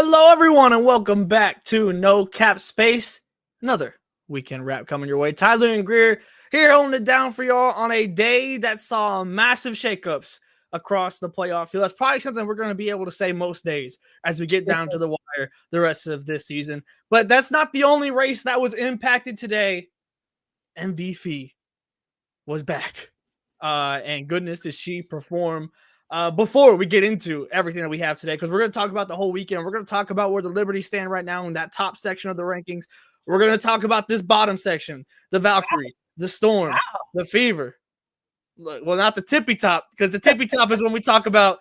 Hello, everyone, and welcome back to No Cap Space. Another weekend wrap coming your way. Tyler and Greer here holding it down for y'all on a day that saw massive shakeups across the playoff field. That's probably something we're going to be able to say most days as we get down to the wire the rest of this season. But that's not the only race that was impacted today. MVP was back. And goodness, did she perform before we get into everything that we have today, because we're going to talk about the whole weekend. We're going to talk about where the Liberty stand right now in that top section of the rankings. We're going to talk about this bottom section, the Valkyrie, the Storm, the Fever. Well, not the tippy top, because the tippy top is when we talk about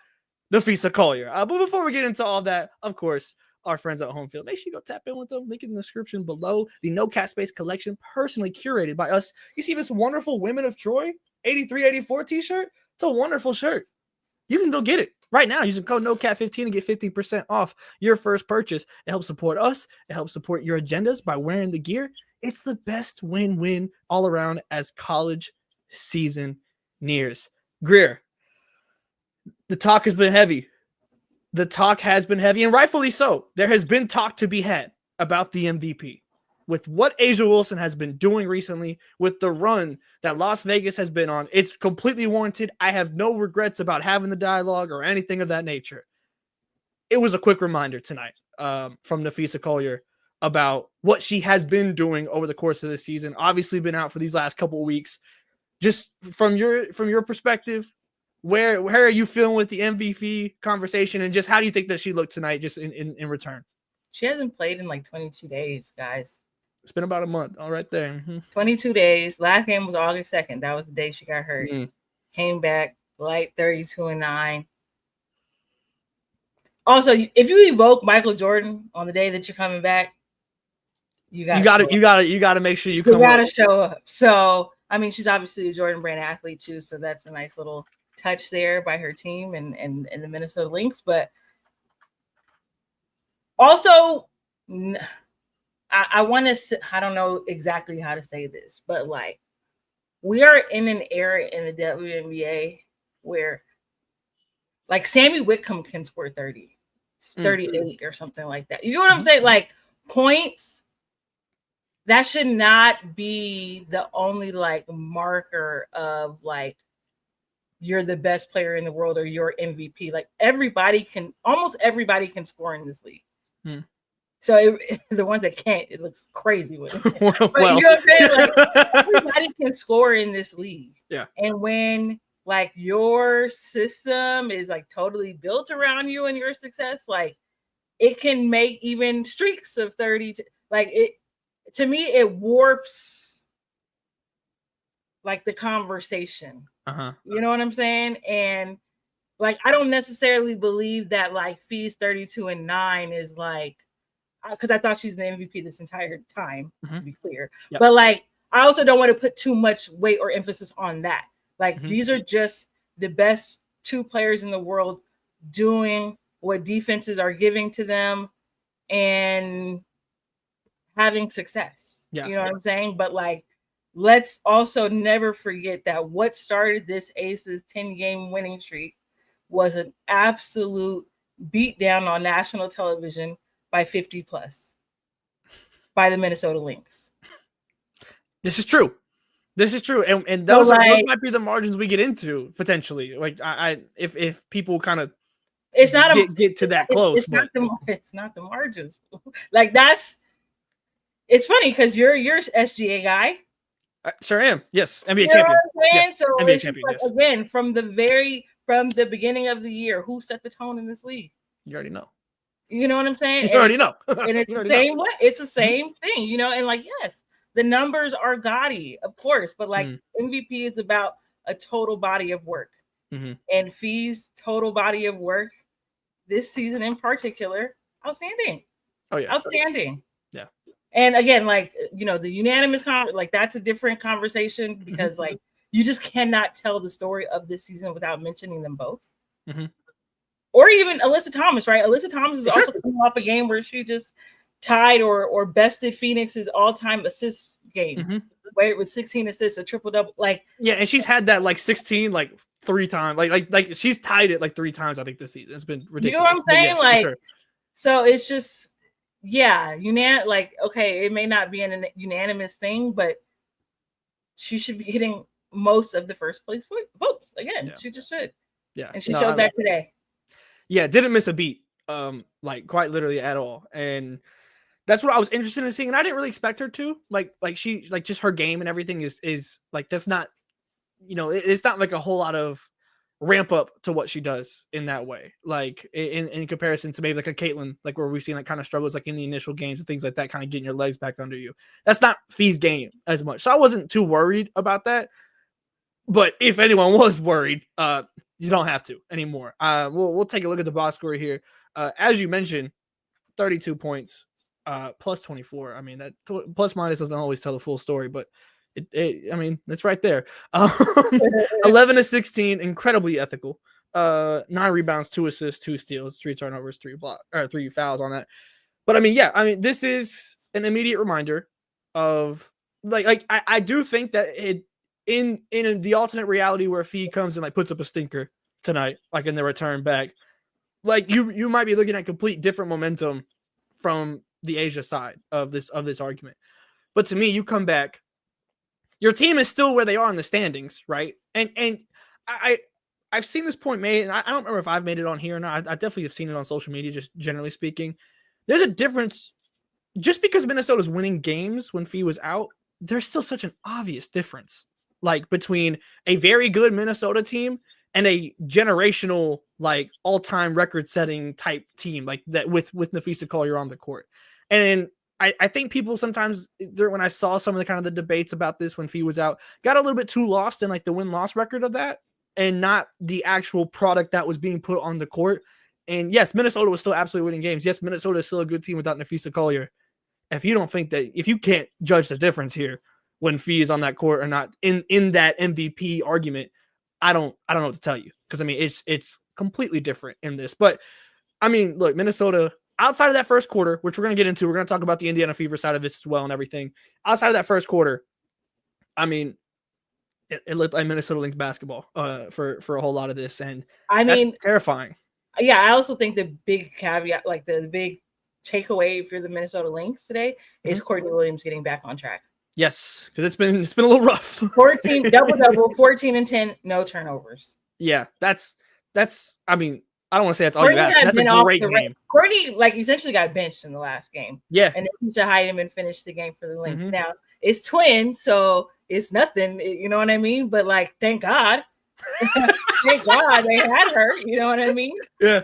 Napheesa Collier. But before we get into all that, of course, our friends at Home Field, make sure you go tap in with them. Link in the description below. The No Cap Space collection, personally curated by us. You see this wonderful Women of Troy 83-84 t-shirt? It's a wonderful shirt. You can go get it right now using code NOCAP15 and get 15% off your first purchase. It helps support us. It helps support your agendas by wearing the gear. It's the best win-win all around as college season nears. Greer, the talk has been heavy. The talk has been heavy, and rightfully so. There has been talk to be had about the MVP. With what A'ja Wilson has been doing recently, with the run that Las Vegas has been on, it's completely warranted. I have no regrets about having the dialogue or anything of that nature. It was a quick reminder tonight from Napheesa Collier about what she has been doing over the course of this season. Obviously been out for these last couple of weeks. Just from your perspective, where are you feeling with the MVP conversation, and just how do you think that she looked tonight just in return? She hasn't played in like 22 days, guys. It's been about a month. All right there. Mm-hmm. 22 days. Last game was August 2nd. That was the day she got hurt. Came back light 32-9. Also, if you evoke Michael Jordan on the day that you're coming back, you got to make sure you got to show up. So, I mean, she's obviously a Jordan brand athlete too, so that's a nice little touch there by her team and the Minnesota Lynx. But also, I want to, I don't know exactly how to say this, but like, we are in an era in the WNBA where like Sammy Whitcomb can score 30, 38 or something like that. You know what I'm saying? Like points, that should not be the only like marker of like, you're the best player in the world or you're MVP. Like almost everybody can score in this league. So the ones that can't, it looks crazy with it. But well. You know what I'm saying? Like, everybody can score in this league. Yeah. And when like your system is like totally built around you and your success, like it can make even streaks of 30. To me, it warps like the conversation. You know what I'm saying? And like, I don't necessarily believe that like Fee's 32-9 is like, because I thought she's the MVP this entire time, to be clear. Yep. But like, I also don't want to put too much weight or emphasis on that. Like, these are just the best two players in the world doing what defenses are giving to them and having success. Yeah. You know what I'm saying? But like, let's also never forget that what started this Aces 10-game winning streak was an absolute beatdown on national television by 50 plus by the Minnesota Lynx. This is true. And those might be the margins we get into potentially. Like if people kind of get to that close. It's not the margins. Like it's funny because you're SGA guy. I sure am. Yes. NBA champion. Yes. So NBA champion. Like, yes. Again, from the beginning of the year, who set the tone in this league? You already know. You know what I'm saying? You already know. And it's the same way. It's the same thing, you know? And like, yes, the numbers are gaudy, of course, but like MVP is about a total body of work. And Fee's total body of work this season in particular, outstanding. Oh, yeah. Outstanding. Yeah. And again, like, you know, the unanimous like that's a different conversation because like you just cannot tell the story of this season without mentioning them both. Or even Alyssa Thomas, right? Alyssa Thomas is also coming off a game where she just tied or bested Phoenix's all-time assist game, right? With 16 assists, a triple-double. Like, yeah, and she's had that like 16 like 3 times. Like she's tied it like 3 times, I think, this season. It's been ridiculous. You know what I'm saying? Yeah, like, sure. So it's just, yeah, like, okay, it may not be an unanimous thing, but she should be getting most of the first place votes again. Yeah. She just should. Yeah. And she showed that today. Yeah, didn't miss a beat. Like quite literally at all. And that's what I was interested in seeing. And I didn't really expect her to. Like she like just her game and everything is like that's not, it's not like a whole lot of ramp up to what she does in that way. Like in comparison to maybe like a Caitlyn, like where we've seen like kind of struggles like in the initial games and things like that, kind of getting your legs back under you. That's not Fee's game as much. So I wasn't too worried about that. But if anyone was worried, you don't have to anymore. We'll take a look at the box score here. As you mentioned, 32 points, plus 24. I mean, that plus minus doesn't always tell the full story, but I mean, it's right there. 11 to 16, incredibly ethical. 9 rebounds, 2 assists, 2 steals, 3 turnovers, 3 fouls on that. But I mean, yeah, I mean, this is an immediate reminder of like I do think that in the alternate reality where Fee comes and like puts up a stinker tonight, like in the return back, like you might be looking at complete different momentum from the Asia side of this argument. But to me, you come back, your team is still where they are in the standings, right? And I've seen this point made, and I don't remember if I've made it on here or not. I definitely have seen it on social media, just generally speaking. There's a difference. Just because Minnesota's winning games when Fee was out, there's still such an obvious difference, like between a very good Minnesota team and a generational, like all-time record-setting type team, like that with Napheesa Collier on the court. And I think people sometimes, when I saw some of the kind of the debates about this when Fee was out, got a little bit too lost in like the win-loss record of that and not the actual product that was being put on the court. And yes, Minnesota was still absolutely winning games. Yes, Minnesota is still a good team without Napheesa Collier. If you don't think that, if you can't judge the difference here when Fee is on that court or not in that MVP argument, I don't know what to tell you. Because I mean, it's completely different in this. But I mean, look, Minnesota, outside of that first quarter, which we're going to get into, we're going to talk about the Indiana Fever side of this as well and everything. Outside of that first quarter, I mean, it looked like Minnesota Lynx basketball for a whole lot of this. And I mean, terrifying. Yeah, I also think the big caveat, like the big takeaway for the Minnesota Lynx today is Courtney Williams getting back on track. Yes, because it's been a little rough. 14 double, 14 and 10, no turnovers. Yeah, that's I mean, I don't want to say that's all you ask. That's a great game. Courtney like essentially got benched in the last game. Yeah. And then Napheesa Heidemann finished the game for the Lynx. Now it's twins, so it's nothing, you know what I mean? But like, thank God. Thank God they had her, you know what I mean? Yeah.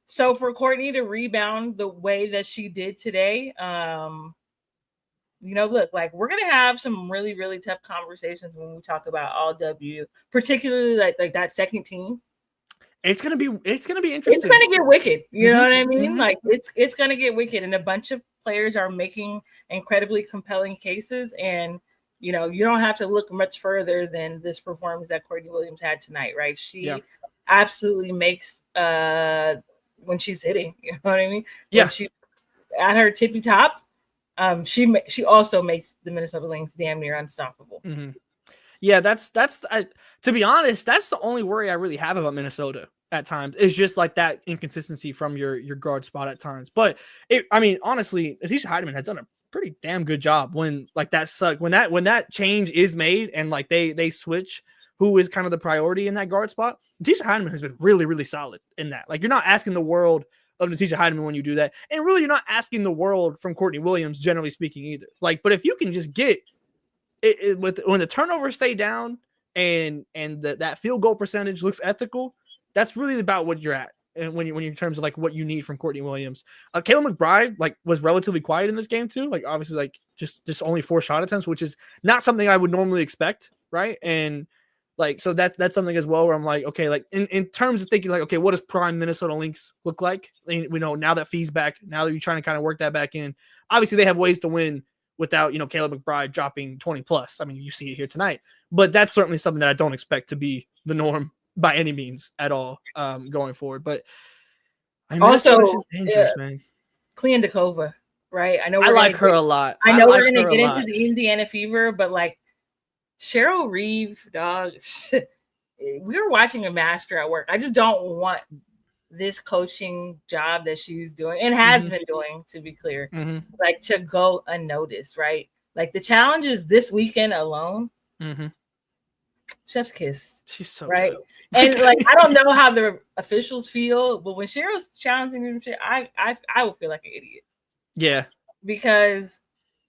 So for Courtney to rebound the way that she did today, look, like we're gonna have some really, really tough conversations when we talk about all W, particularly like that second team. It's gonna be interesting. It's gonna get wicked, you know what I mean? Like it's gonna get wicked, and a bunch of players are making incredibly compelling cases, and you don't have to look much further than this performance that Courtney Williams had tonight, right? She absolutely makes when she's hitting, you know what I mean? Yeah. When she's at her tippy top, she also makes the Minnesota Lynx damn near unstoppable. Yeah, that's to be honest, that's the only worry I really have about Minnesota at times. Is just like that inconsistency from your guard spot at times. But I mean, honestly, Napheesa Heidemann has done a pretty damn good job when like that suck when that change is made and like they switch who is kind of the priority in that guard spot. Napheesa Heidemann has been really, really solid in that. Like you're not asking the world of Napheesa Heidemann when you do that, and really you're not asking the world from Courtney Williams, generally speaking, either. Like, but if you can just get it when the turnovers stay down and that field goal percentage looks ethical, that's really about what you're at. And when you in terms of like what you need from Courtney Williams, Kayla McBride like was relatively quiet in this game too. Like obviously like just only 4 shot attempts, which is not something I would normally expect, right? And like so that's something as well where I'm like, okay, like in terms of thinking like, okay, what does prime Minnesota Lynx look like? And we know now that Fee's back, now that you're trying to kind of work that back in. Obviously they have ways to win without Kayla McBride dropping 20 plus. I mean, you see it here tonight, but that's certainly something that I don't expect to be the norm by any means at all going forward. But I mean, also just dangerous, man. Kliandakova, right? I know I like her a lot. I know we're gonna get into the Indiana Fever, but like Cheryl Reeve, dog, we were watching a master at work. I just don't want this coaching job that she's doing and has been doing, to be clear, like to go unnoticed, right? Like the challenges this weekend alone, chef's kiss. She's so right. good. And like I don't know how the officials feel, but when Cheryl's challenging them shit, I would feel like an idiot. Yeah. Because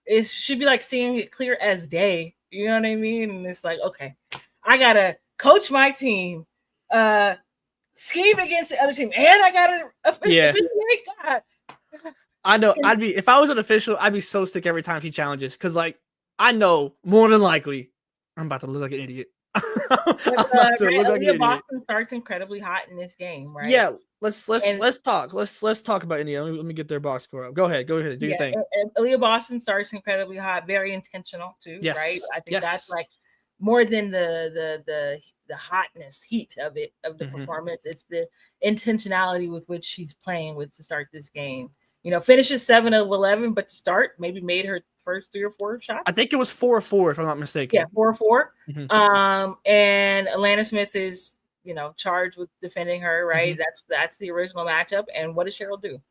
it should be like seeing it clear as day. You know what I mean? And it's like, okay, I gotta coach my team, scheme against the other team, and I gotta officiate. God. I know. If I was an official, I'd be so sick every time she challenges, because like I know more than likely I'm about to look like an idiot. Aaliyah Boston starts incredibly hot in this game, right? Yeah, let's talk. Let's talk about India. Let me get their box score up. Go ahead, do your thing. And Aaliyah Boston starts incredibly hot, very intentional too, right? I think that's like more than the hotness, heat of the performance. It's the intentionality with which she's playing with to start this game. Finishes 7 of 11, but to start maybe made her first 3 or 4 shots. I think it was 4 of 4, if I'm not mistaken. Yeah, 4 of 4. And Alana Smith is, charged with defending her, right? That's the original matchup. And what does Cheryl do?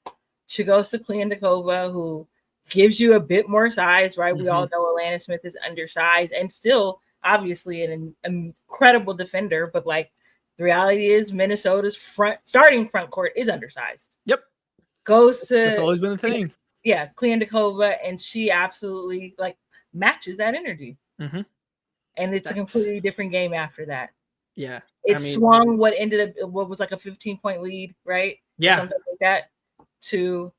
She goes to Kliendakova, who gives you a bit more size, right? We all know Alana Smith is undersized and still obviously an incredible defender, but like the reality is Minnesota's starting front court is undersized. Yep. That's always been the thing. Yeah, Kliendakova, and she absolutely like matches that energy. And it's a completely different game after that. Yeah. Swung what was like a 15-point lead, right? Yeah. Something like that, to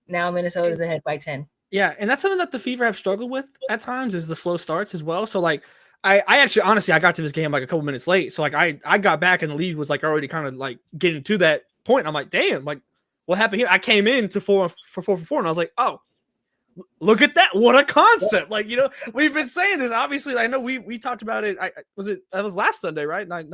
now Minnesota's ahead by 10. Yeah, and that's something that the Fever have struggled with at times, is the slow starts as well. So like I actually honestly I got to this game like a couple minutes late. So like I got back and the lead was like already kind of like getting to that point. I'm like, damn, like what happened here? I came in to 4 for 4 and I was like, oh, look at that. What a concept. Like, we've been saying this. Obviously, I know we talked about it. That was last Sunday, right? Not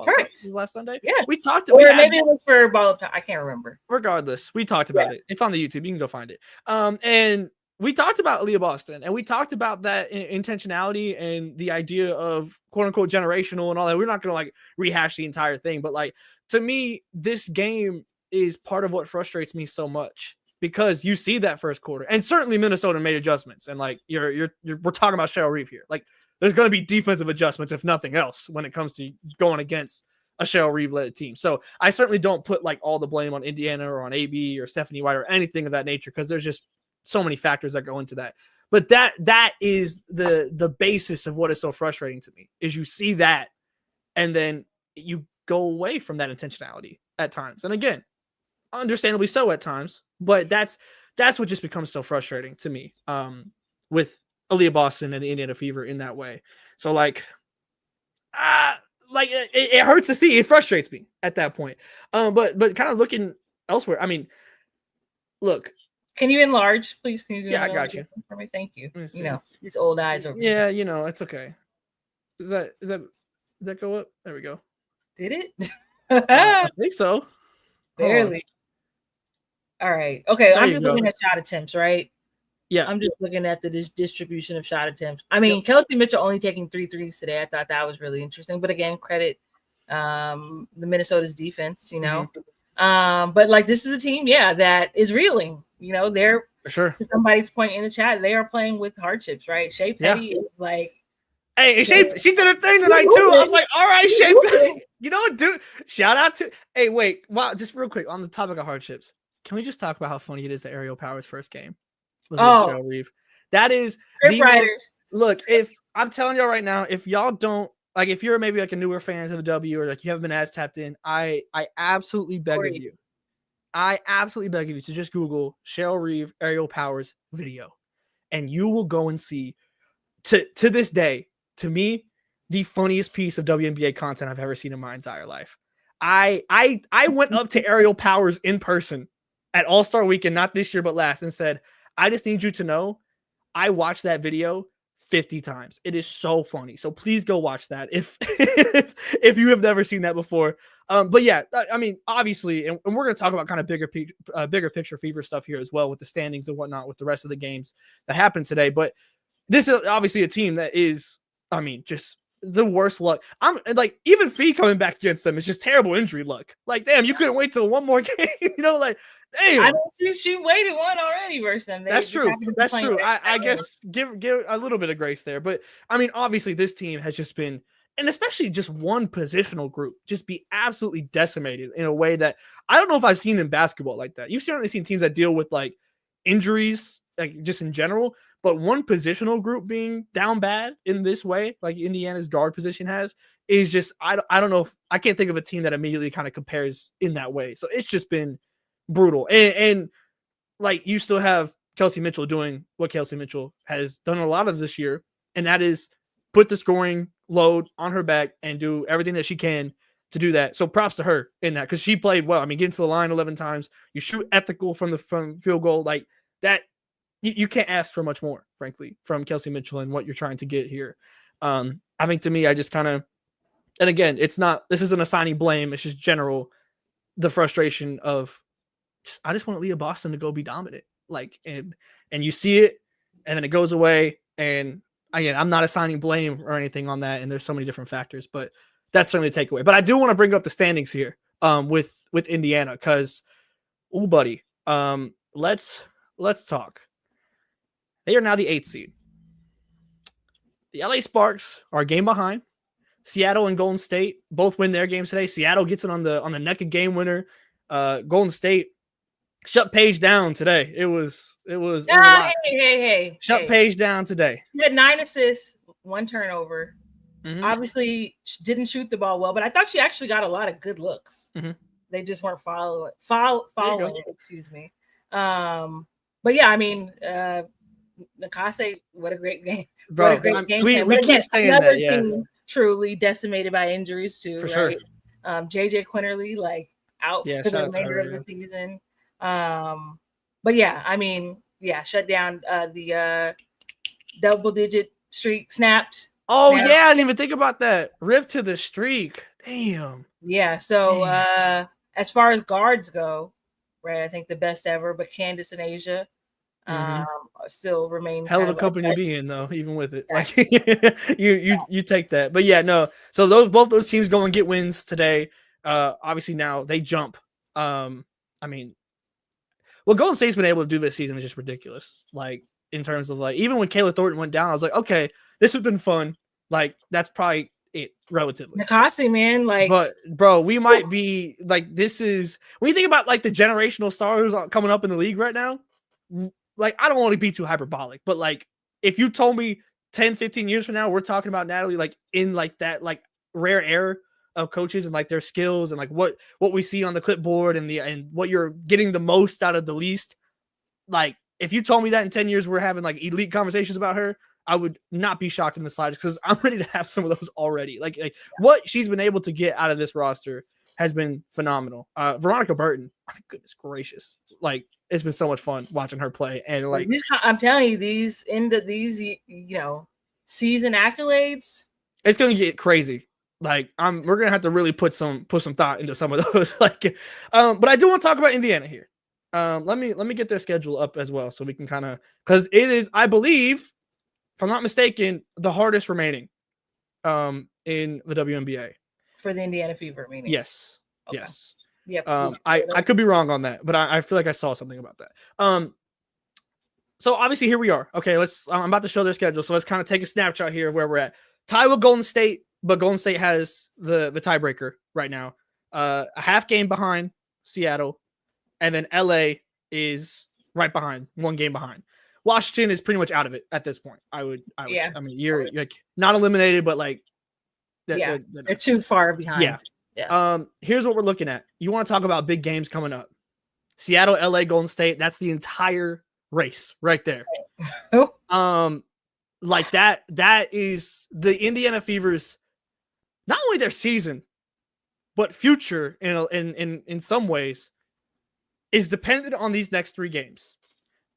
correct. It was last Sunday. Yeah. We talked about it. Maybe it was for Ball of Time. I can't remember. Regardless, we talked about it. It's on the YouTube. You can go find it. And we talked about Aaliyah Boston, and we talked about that intentionality and the idea of quote unquote generational and all that. We're not going to like rehash the entire thing, but like to me, this game is part of what frustrates me so much, because you see that first quarter, and certainly Minnesota made adjustments, and like we're talking about Cheryl Reeve here. Like there's going to be defensive adjustments, if nothing else, when it comes to going against a Cheryl Reeve led team. So I certainly don't put like all the blame on Indiana or on AB or Stephanie White or anything of that nature, because there's just so many factors that go into that. But that is the basis of what is so frustrating to me, is you see that and then you go away from that intentionality at times. And again, understandably so at times, but that's what just becomes so frustrating to me with Aaliyah Boston and the Indiana Fever in that way. So like it hurts to see. It frustrates me at that point. But kind of looking elsewhere, I mean, look. Can you enlarge, please? Can you I got you. For me? Thank you. These old eyes over here. Yeah, it's okay. Does that go up? There we go. Did it? I think so. Barely. All right. Okay. I'm just looking at shot attempts, right? Yeah. I'm just looking at the distribution of shot attempts. I mean, Kelsey Mitchell only taking 3 threes today. I thought that was really interesting. But again, credit the Minnesota's defense, But like this is a team, that is reeling. They're for sure. To somebody's point in the chat, they are playing with hardships, right? Shea Petty is like, hey, she did a thing tonight too. I was like, all right, Shea Petty. You know what, dude? Shout out to wow, just real quick on the topic of hardships. Can we just talk about how funny it is that Aerial Power's first game was Cheryl Reeve? That is look, if I'm telling y'all right now, if y'all don't like, if you're maybe like a newer fan of the W or like you haven't been as tapped in, I absolutely beg of you. I absolutely beg of you to just Google Cheryl Reeve Aerial Powers video, and you will go and see to this day, to me, the funniest piece of WNBA content I've ever seen in my entire life. I went up to Aerial Powers in person at All-Star Weekend, not this year, but last, and said, I just need you to know I watched that video 50 times. It is so funny. So please go watch that if you have never seen that before. But yeah, I mean, obviously, and we're going to talk about kind of bigger picture Fever stuff here as well with the standings and whatnot with the rest of the games that happened today. But this is obviously a team that is, I mean, just the worst luck. I'm like, even Fee coming back against them is just terrible injury luck. Like, damn, you couldn't wait till one more game. Like, damn. I know she waited one already versus them. That's true. That's true. I guess give a little bit of grace there. But I mean, obviously, this team has just been, and especially just one positional group, just be absolutely decimated in a way that I don't know if I've seen in basketball like that. You've certainly seen teams that deal with like injuries, like just in general, but one positional group being down bad in this way, like Indiana's guard position has, is just I don't know if I can't think of a team that immediately kind of compares in that way. So it's just been brutal. And like you still have Kelsey Mitchell doing what Kelsey Mitchell has done a lot of this year, and that is put the scoring load on her back and do everything that she can to do that. So props to her in that, because she played well. I mean, getting to the line 11 times, you shoot ethical from field goal, like that. You can't ask for much more, frankly, from Kelsey Mitchell and what you're trying to get here. I think to me, I just kind of, and again, this isn't assigning blame. It's just general, the frustration of, I just want Leah Boston to go be dominant. Like, and you see it, and then it goes away. And again, I'm not assigning blame or anything on that. And there's so many different factors, but that's certainly a takeaway. But I do want to bring up the standings here with Indiana, because, ooh, buddy, let's talk. They are now the 8th seed. The LA Sparks are a game behind. Seattle and Golden State both win their games today. Seattle gets it on the neck of game winner. Golden State shut Paige down today. It was hey. Shut Paige down today. She had 9 assists, 1 turnover. Mm-hmm. Obviously, she didn't shoot the ball well, but I thought she actually got a lot of good looks. Mm-hmm. They just weren't following it, excuse me. But yeah, I mean, Nakase, what a great game. Bro, what a great game. We keep saying that, yeah. Truly decimated by injuries too, for right? Sure. JJ Quinterly, like, out for the remainder of the season. But yeah, I mean, yeah, shut down. The double-digit streak snapped. Oh yeah, I didn't even think about that. Rip to the streak. Damn. Yeah. So as far as guards go, right, I think the best ever, but Candace and Asia still remain hell of a company to be in, though, even with it. Like you take that. But yeah, no. So both those teams go and get wins today. Obviously now they jump. I mean, what Golden State's been able to do this season is just ridiculous. Like, in terms of, like, even when Kayla Thornton went down, I was like, okay, this has been fun. Like, that's probably it, relatively. Nakase, man, like, but bro, we might be like, this is, when you think about like the generational stars coming up in the league right now, like, I don't want to be too hyperbolic, but like, if you told me 10, 15 years from now, we're talking about Natalie, like, in like that, like, rare era of coaches and like their skills and like what we see on the clipboard and what you're getting the most out of the least, like, if you told me that in 10 years we're having like elite conversations about her, I would not be shocked in the slightest, because I'm ready to have some of those already. Like what she's been able to get out of this roster has been phenomenal. Veronica Burton, my goodness gracious, like, it's been so much fun watching her play. And like, I'm telling you, these season accolades, it's gonna get crazy. Like, we're gonna have to really put some thought into some of those. Like, but I do want to talk about Indiana here. Let me get their schedule up as well, so we can kind of, because it is, I believe, if I'm not mistaken, the hardest remaining in the WNBA for the Indiana Fever. Meaning, yes, okay. yes. Yep. I could be wrong on that, but I feel like I saw something about that. So obviously here we are. Okay, I'm about to show their schedule, so let's kind of take a snapshot here of where we're at. Tie with Golden State, but Golden State has the tiebreaker right now. A half game behind Seattle, and then LA is right behind, 1 game behind. Washington is pretty much out of it at this point. I would yeah. say. I mean, you're like not eliminated, but like, they're too far behind. Yeah. Here's what we're looking at. You want to talk about big games coming up? Seattle, LA, Golden State. That's the entire race right there. Like that is the Indiana Fever's, not only their season, but future in some ways is dependent on these next 3 games.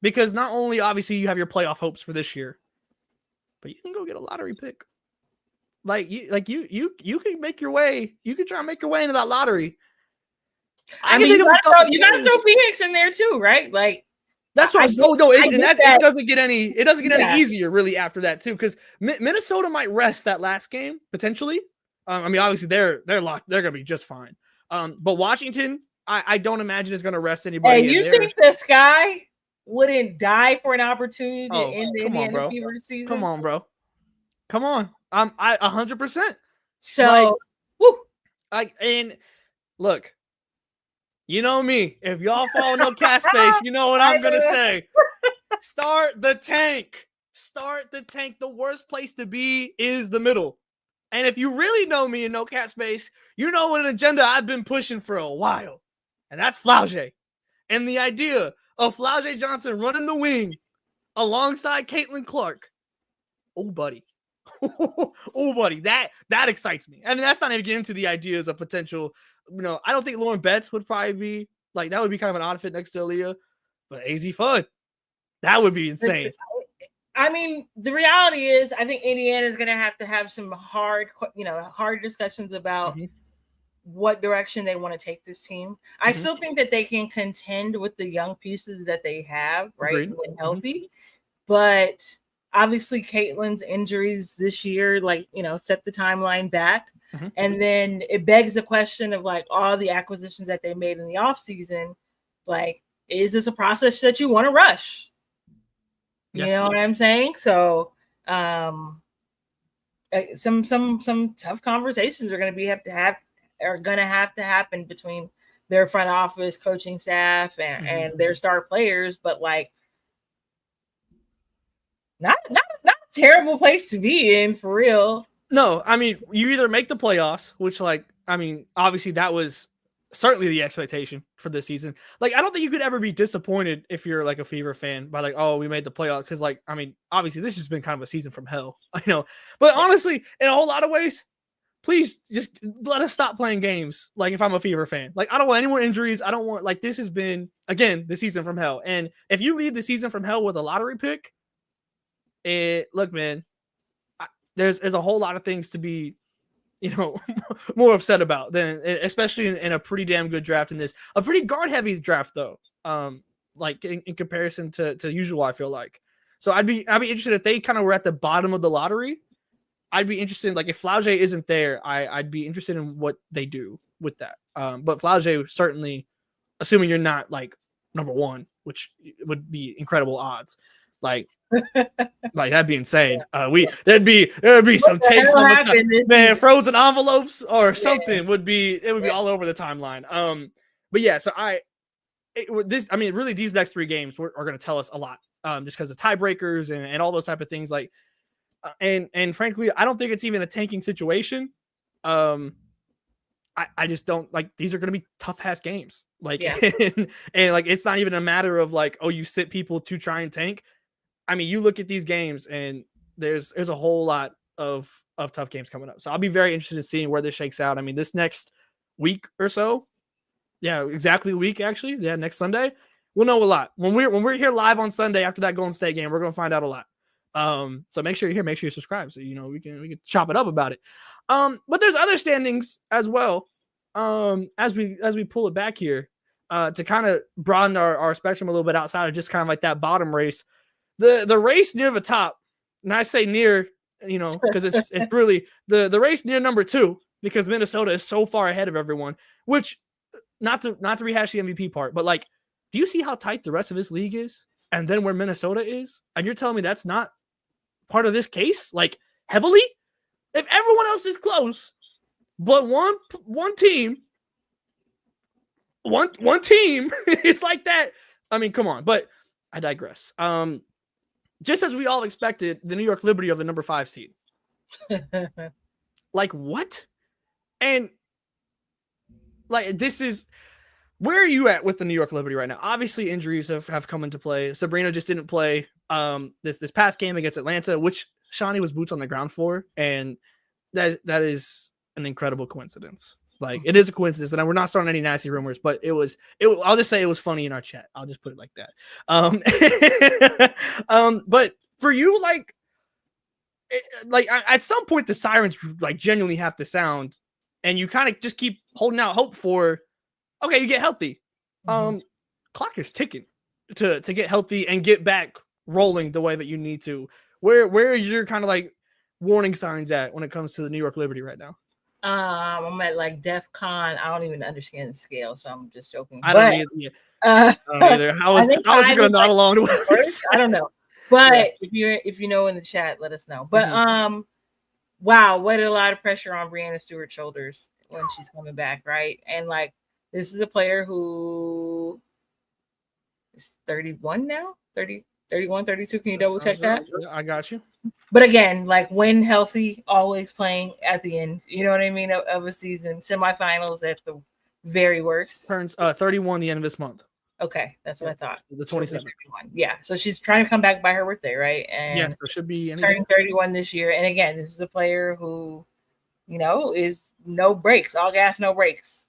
Because not only obviously you have your playoff hopes for this year, but you can go get a lottery pick. You can make your way. You can try and make your way into that lottery. I mean, you gotta throw Phoenix in there too, right? Like, That's what it doesn't get any any easier really after that too, because Minnesota might rest that last game potentially. I mean, obviously they're locked, they're gonna be just fine. But Washington, I don't imagine is gonna rest anybody. Hey, you think the Sky wouldn't die for an opportunity to end the Indiana Fever season? Come on, bro. Come on. I 100%. So, and look, you know me. If y'all follow No Cat Space, you know what I'm gonna say. Start the tank. Start the tank. The worst place to be is the middle. And if you really know me in No Cat Space, you know an agenda I've been pushing for a while. And that's Flau'jae. And the idea of Flau'jae Johnson running the wing alongside Caitlin Clark. Oh, buddy. Oh, buddy. That excites me. And that's not even getting into the ideas of potential. I don't think Lauren Betts would probably be like, that would be kind of an odd fit next to Aaliyah. But AZ Fudd, that would be insane. I mean, the reality is, I think Indiana is going to have some hard discussions about what direction they want to take this team. I still think that they can contend with the young pieces that they have, right, when healthy. But obviously, Caitlin's injuries this year, set the timeline back. And then it begs the question of all the acquisitions that they made in the offseason. Is this a process that you want to rush? You know what I'm saying? So some tough conversations are going to have to happen between their front office, coaching staff, and their star players. But not a terrible place to be in, for real. No, I mean, you either make the playoffs, which obviously that was certainly the expectation for this season. I don't think you could ever be disappointed if you're a Fever fan by we made the playoffs, because obviously this has been kind of a season from hell. I know, but honestly, in a whole lot of ways, please just let us stop playing games. If I'm a Fever fan, I don't want any more injuries. I don't want this has been again the season from hell. And if you leave the season from hell with a lottery pick, look, man, there's a whole lot of things to be more upset about than, especially in a pretty damn good draft in this, a pretty guard heavy draft though. In comparison to usual, I feel like. So I'd be interested if they kind of were at the bottom of the lottery. I'd be interested in if Flau'jae isn't there, I'd be interested in what they do with that. But Flau'jae certainly, assuming you're not number one, which would be incredible odds. That'd be insane. There'd be some takes on the frozen envelopes or something. Would be all over the timeline. But yeah, so really these next three games are going to tell us a lot. Just because of tiebreakers and all those type of things. And frankly, I don't think it's even a tanking situation. I just don't these are going to be tough ass games. And it's not even a matter of you sit people to try and tank. I mean, you look at these games and there's a whole lot of tough games coming up. So I'll be very interested in seeing where this shakes out. I mean, this next week or so, exactly a week actually. Yeah, next Sunday, we'll know a lot. When we're here live on Sunday after that Golden State game, we're gonna find out a lot. So make sure you're here, make sure you subscribe so we can chop it up about it. But there's other standings as well. As we pull it back here, to kind of broaden our spectrum a little bit outside of just kind of that bottom race. The race near the top, and I say near, because it's really the race near number 2, because Minnesota is so far ahead of everyone, which not to rehash the MVP part, but do you see how tight the rest of this league is? And then where Minnesota is? And you're telling me that's not part of this case? Heavily? If everyone else is close, but one team is like that. I mean, come on, but I digress. Just as we all expected, the New York Liberty are the number 5 seed. What? And this is, where are you at with the New York Liberty right now? Obviously, injuries have come into play. Sabrina just didn't play this past game against Atlanta, which Shani was boots on the ground for, and that is an incredible coincidence. It is a coincidence, and we're not starting any nasty rumors, but I'll just say it was funny in our chat. I'll just put it like that. But for you, at some point the sirens genuinely have to sound, and you kind of just keep holding out hope for, okay, you get healthy. Clock is ticking. to get healthy and get back rolling the way that you need to. Where are your kind of like warning signs at when it comes to the New York Liberty right now? I'm at like DEF CON. I don't even understand the scale, so I'm just joking. I don't either. Yeah. I I don't either. I was think just gonna is nod like along to what you're first. I don't know, but if you know in the chat, let us know. But wow, what a lot of pressure on Breanna Stewart's shoulders when she's coming back, right? And like this is a player who is 31 now, 30, 31, 32. Can you double check that? I got you. But again, like when healthy, always playing at the end. You know what I mean? Of a season, semifinals at the very worst. Turns 31 the end of this month. Okay, that's what I thought. The 27th. Yeah, so she's trying to come back by her birthday, right? And yes, there should be turning 31 this year. And again, this is a player who, you know, is no breaks, all gas, no breaks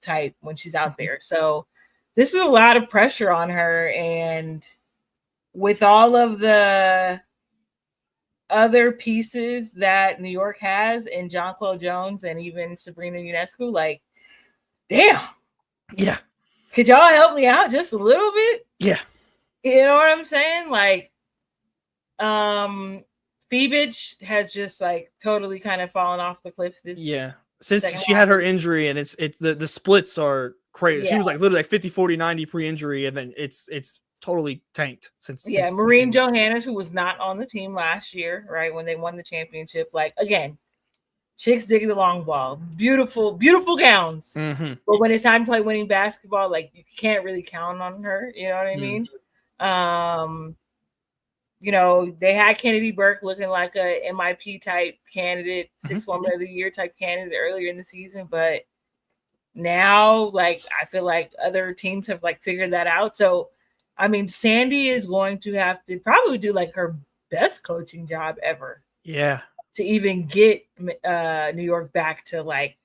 type when she's out there. So this is a lot of pressure on her. And with all of the other pieces that New York has in John Claude Jones and even Sabrina Ionescu, like, damn. Yeah. Could y'all help me out just a little bit? Yeah. You know what I'm saying? Like, Phoebich has just like totally kind of fallen off the cliff this since she had her injury, and it's the splits are crazy. Yeah. She was like literally like 50, 40, 90 pre-injury, and then it's totally tanked since Maureen Johannes, who was not on the team last year, right, when they won the championship. Like, again, chicks dig the long ball, beautiful gowns. But when it's time to play winning basketball, like you can't really count on her. You know what I mean? You know, they had Kennedy Burke looking like a MIP type candidate, 6 Woman of the Year type candidate earlier in the season, but now, like, I feel like other teams have like figured that out. So, I mean, Sandy is going to have to probably do like her best coaching job ever. Yeah. To even get New York back to like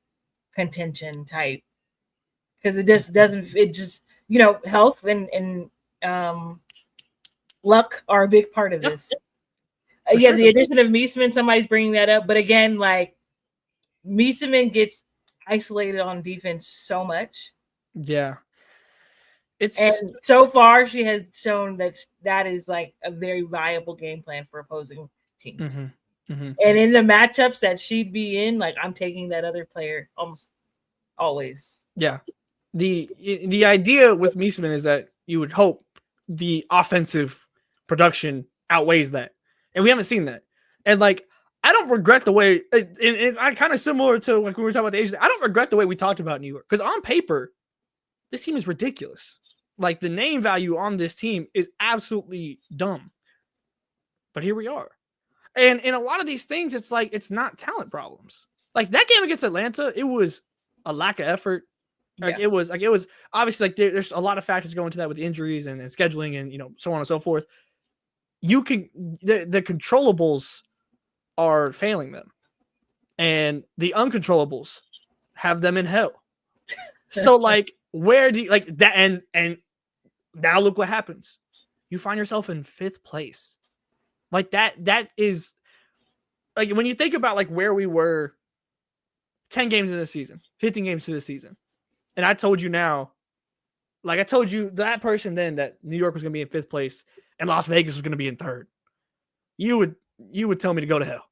contention type, because it just doesn't. It just, you know, health and luck are a big part of this. Sure. The addition of Meesman, somebody's bringing that up, but again, like Meesman gets isolated on defense so much. Yeah, and so far she has shown that is like a very viable game plan for opposing teams. And in the matchups that she'd be in, like I'm taking that other player almost always. Yeah. The idea with Meesman is that you would hope the offensive production outweighs that. And we haven't seen that. And like, I don't regret the way, and I kind of similar to like when we were talking about the Asian, I don't regret the way we talked about New York. Because on paper, this team is ridiculous. Like the name value on this team is absolutely dumb. But here we are. And in a lot of these things, it's like, it's not talent problems. Like that game against Atlanta, it was a lack of effort. Like it was obviously like there's a lot of factors going into that with injuries and scheduling and, you know, so on and so forth. You can, the controllables are failing them and the uncontrollables have them in hell. So like, where do you like that? And now look what happens. You find yourself in 5th place. Like that is like when you think about like where we were 10 games in the season, 15 games to the season. And I told you now, like I told you that person then that New York was going to be in 5th place and Las Vegas was going to be in 3rd. You would tell me to go to hell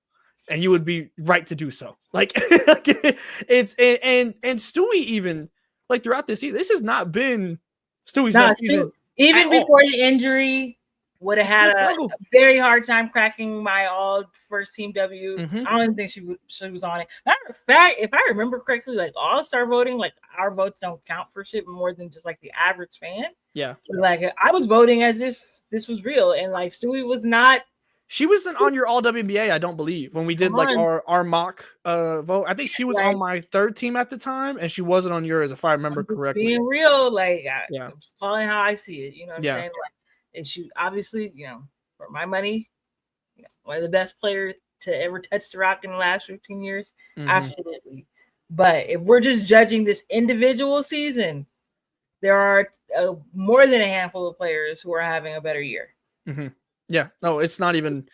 and you would be right to do so. Like it's, and Stewie even like throughout this season, this has not been Stewie's best season. Even before the injury, would have had a very hard time cracking my all first team W. I don't even think she was on it. Matter of fact, if I remember correctly, like all-star voting, like our votes don't count for shit more than just like the average fan. Yeah. Like I was voting as if this was real. And like Stewie was not. She wasn't on your all WNBA, I don't believe, when we did like our mock vote. I think she was on my 3rd team at the time, and she wasn't on yours, if I remember correctly. Being real, like I'm just calling how I see it. You know what I'm saying? Like, and she obviously, you know, for my money, you know, one of the best players to ever touch the rock in the last 15 years. Absolutely. But if we're just judging this individual season, there are more than a handful of players who are having a better year. Yeah, no, it's not even,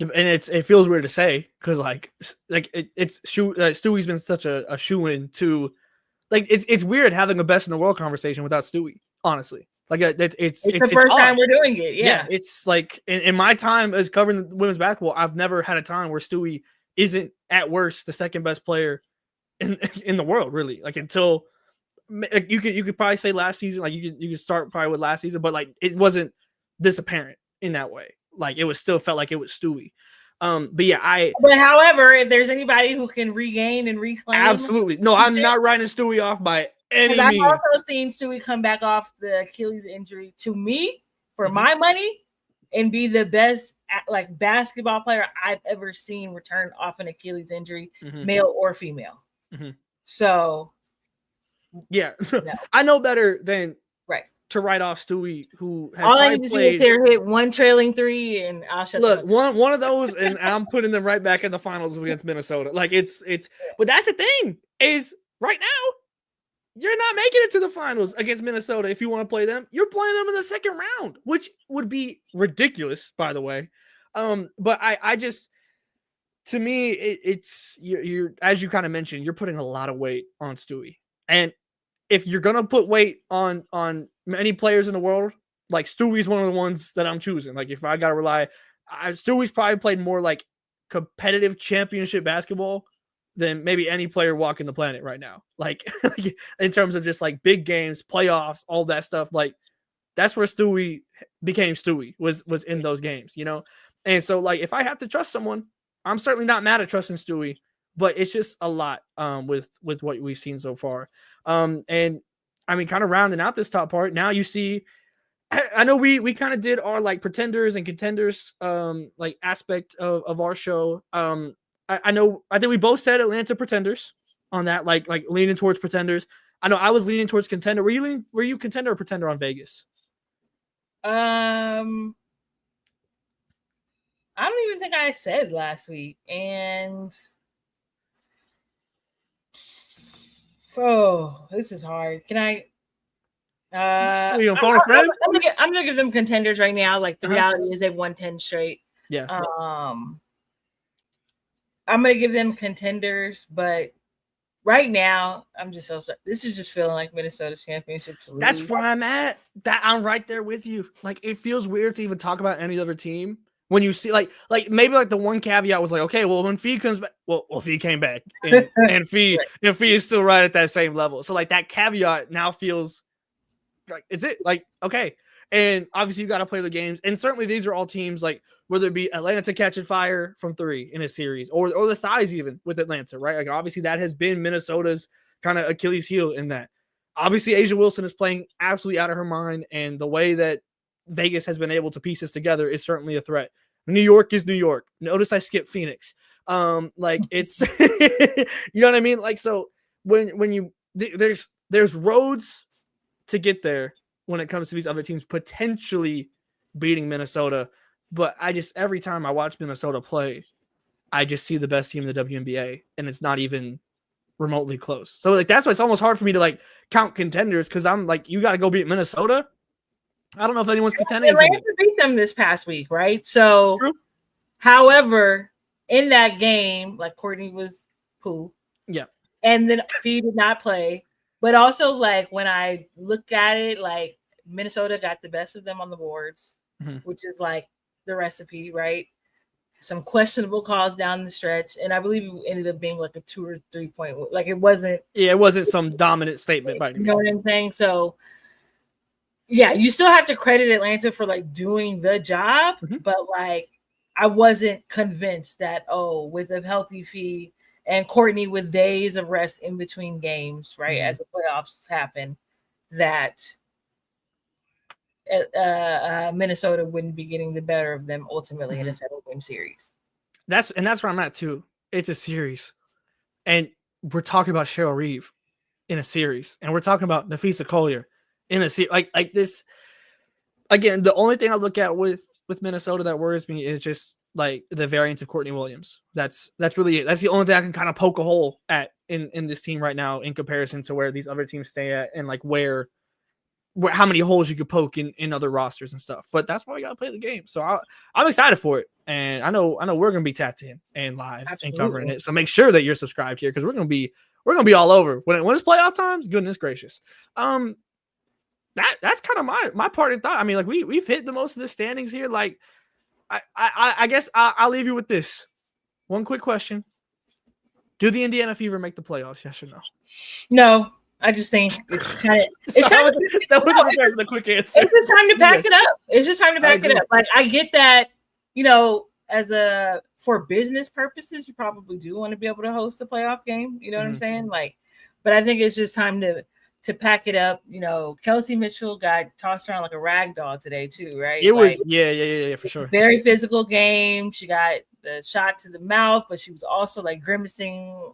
and it feels weird to say because Stewie's been such a shoe-in to, like it's weird having a best in the world conversation without Stewie, honestly. Like It's the first time we're doing it. Yeah. It's like in my time as covering women's basketball, I've never had a time where Stewie isn't at worst the second best player in the world, really. Like until you could probably say last season, like you could start probably with last season, but like it wasn't this apparent in that way. Like it was still felt like it was Stewie. But yeah, But however, if there's anybody who can regain and reclaim, absolutely no, I'm not writing Stewie off by any means. I've also seen Stewie come back off the Achilles injury to me for my money and be the best like basketball player I've ever seen return off an Achilles injury, male or female. So yeah, I know better than to write off Stewie, who has all I need to see is here hit one trailing three, and I'll shut look one of those, and I'm putting them right back in the finals against Minnesota. Like it's, but that's the thing is right now you're not making it to the finals against Minnesota. If you want to play them, you're playing them in the second round, which would be ridiculous, by the way. But I just, to me, it's you're as you kind of mentioned, you're putting a lot of weight on Stewie, and if you're gonna put weight on many players in the world, like Stewie's one of the ones that I'm choosing. Like if I gotta rely, Stewie's probably played more like competitive championship basketball than maybe any player walking the planet right now. Like in terms of just like big games, playoffs, all that stuff. Like that's where Stewie became Stewie was in those games, you know? And so like if I have to trust someone, I'm certainly not mad at trusting Stewie, but it's just a lot with what we've seen so far. And I mean, kind of rounding out this top part, now you see, I know we kind of did our like pretenders and contenders like aspect of our show. I think we both said Atlanta pretenders on that, like leaning towards pretenders. I know I was leaning towards contender. Were you contender or pretender on Vegas? I don't even think I said last week. And oh, this is hard. Can I? I'm gonna give them contenders right now. Like the reality is they've won 10 straight. Yeah. I'm gonna give them contenders, but right now I'm just so sorry. This is just feeling like Minnesota's championship to lose. That's where I'm at. That I'm right there with you. Like it feels weird to even talk about any other team when you see like maybe like the one caveat was like, okay, well when Fee comes back, well Fee came back and Fee is still right at that same level. So like that caveat now feels like is it like okay. And obviously you got to play the games, and certainly these are all teams like whether it be Atlanta catching fire from 3 in a series or the size even with Atlanta, right? Like obviously that has been Minnesota's kind of Achilles heel in that. Obviously A'ja Wilson is playing absolutely out of her mind, and the way that Vegas has been able to piece this together is certainly a threat. New York is New York. Notice I skipped Phoenix. Like it's you know what I mean? Like so when you there's roads to get there when it comes to these other teams potentially beating Minnesota. But I just, every time I watch Minnesota play, I just see the best team in the WNBA, and it's not even remotely close. So like, that's why it's almost hard for me to like count contenders. Cause I'm like, you got to go beat Minnesota. I don't know if anyone's contending. Atlanta beat them this past week. Right. So, however, in that game, like Courtney was cool. Yeah. And then Fee did not play. But also, like, when I look at it, like, Minnesota got the best of them on the boards, which is, like, the recipe, right? Some questionable calls down the stretch. And I believe it ended up being, like, a 2 or 3 point. Like, it wasn't. Yeah, it wasn't some dominant statement by any means. You know what I'm saying? So, yeah, you still have to credit Atlanta for, like, doing the job. But, like, I wasn't convinced that, with a healthy Fee and Courtney with days of rest in between games, right, as the playoffs happen, that Minnesota wouldn't be getting the better of them ultimately in a 7-game series. That's where I'm at too. It's a series, and we're talking about Cheryl Reeve in a series, and we're talking about Napheesa Collier in a series. Like this. Again, the only thing I look at with Minnesota that worries me is just like the variance of Courtney Williams. That's really it. That's the only thing I can kind of poke a hole at in this team right now in comparison to where these other teams stay at, and like where how many holes you could poke in other rosters and stuff. But that's why we gotta play the game. So I'm excited for it, and I know we're gonna be tapped in and live and covering it. So make sure that you're subscribed here because we're gonna be all over when it's playoff times. Goodness gracious. that's kind of my part of thought. I mean, like we've hit the most of the standings here. Like, I guess I'll leave you with this one quick question: do the Indiana Fever make the playoffs? Yes or no? No, I just think it's kind of it's So time. that was a quick answer. It's just time to pack it up. It's just time to pack it up. Like I get that, for business purposes, you probably do want to be able to host a playoff game. You know what I'm saying? Like, but I think it's just time to pack it up. Kelsey Mitchell got tossed around like a rag doll today too, right? It was yeah, for sure. Very physical game. She got the shot to the mouth, but she was also like grimacing,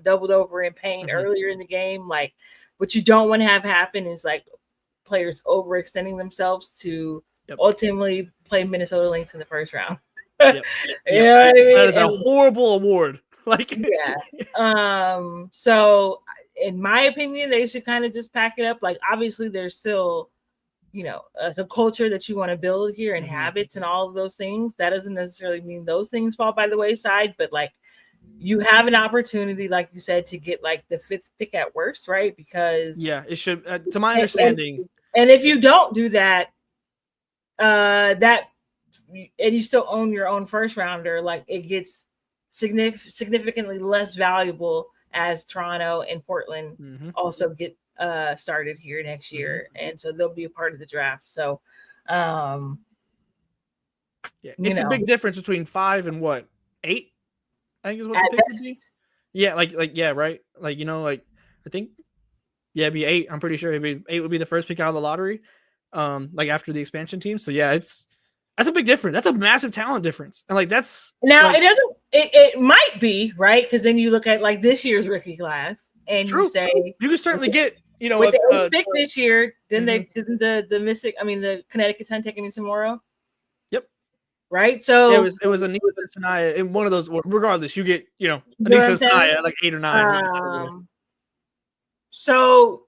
doubled over in pain earlier in the game. Like, what you don't want to have happen is like players overextending themselves to ultimately play Minnesota Lynx in the first round. Yep. You know what I mean? That is a horrible award. Like, so in my opinion, they should kind of just pack it up. Like, obviously, there's still, the culture that you want to build here and habits and all of those things. That doesn't necessarily mean those things fall by the wayside, but like, you have an opportunity, like you said, to get like the 5th pick at worst, right? Because it should, to my understanding. And if you don't do that, and you still own your own first rounder, like it gets significantly less valuable as Toronto and Portland also get started here next year, and so they'll be a part of the draft. So, it's a big difference between 5 and what 8. I think is what the pick would be. Yeah, right. Like I think it'd be 8. I'm pretty sure it'd be 8 would be the first pick out of the lottery, like after the expansion team. So yeah, that's a big difference. That's a massive talent difference, and like that's now it doesn't. It might be right because then you look at like this year's rookie class, and you say you can certainly get with the 8th pick this year. Didn't they? Didn't the Connecticut Sun take any tomorrow? Yep. Right. So it was Anissa Sanaya in one of those. Regardless, you get Anissa Sanaya like 8 or 9. So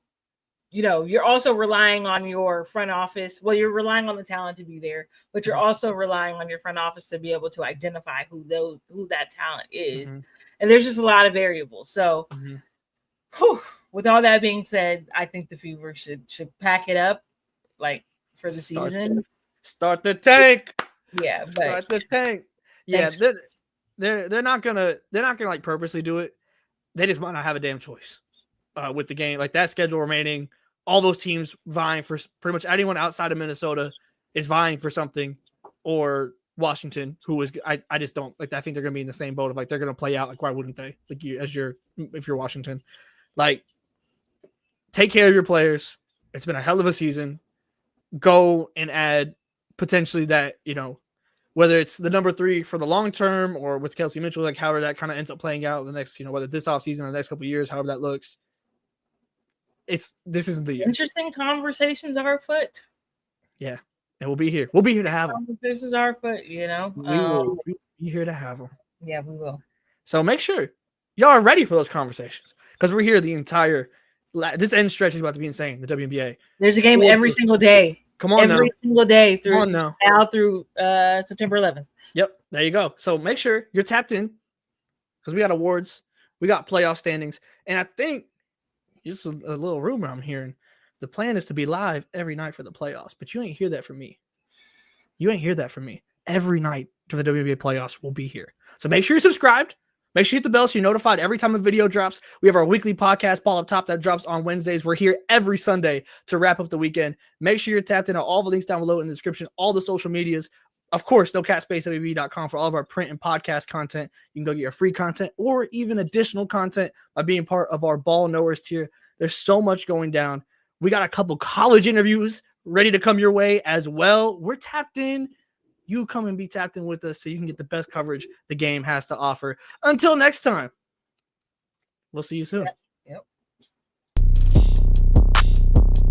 you're also relying on your front office. Well, you're relying on the talent to be there, but you're also relying on your front office to be able to identify who that talent is. And there's just a lot of variables. So with all that being said, I think the Fever should pack it up like for the season. Start the tank. Yeah, but start the tank. Yeah, they're not gonna like purposely do it. They just might not have a damn choice. With the game, like that schedule remaining, all those teams vying for pretty much anyone outside of Minnesota is vying for something, or Washington, who is I just don't like. I think they're gonna be in the same boat of like they're gonna play out. Like why wouldn't they? Like if you're Washington, like take care of your players. It's been a hell of a season. Go and add potentially that whether it's the number 3 for the long term or with Kelsey Mitchell, like however that kind of ends up playing out the next whether this offseason or the next couple of years, however that looks. This isn't the year. Interesting conversations are afoot. Yeah, and we'll be here. We'll be here to have them. Conversations are afoot. We will be here to have them. Yeah, we will. So make sure y'all are ready for those conversations because we're here the entire. This end stretch is about to be insane. The WNBA. There's a game every single day. Come on every single day through now through September 11th. Yep, there you go. So make sure you're tapped in because we got awards, we got playoff standings, and I think. Just a little rumor I'm hearing. The plan is to be live every night for the playoffs, but you ain't hear that from me. Every night for the WNBA playoffs, we'll be here. So make sure you're subscribed. Make sure you hit the bell so you're notified every time the video drops. We have our weekly podcast, Ball Up Top, that drops on Wednesdays. We're here every Sunday to wrap up the weekend. Make sure you're tapped in. All the links down below in the description, all the social medias. Of course, NoCapSpaceWB.com for all of our print and podcast content. You can go get your free content or even additional content by being part of our Ball Knowers tier. There's so much going down. We got a couple college interviews ready to come your way as well. We're tapped in. You come and be tapped in with us so you can get the best coverage the game has to offer. Until next time, we'll see you soon.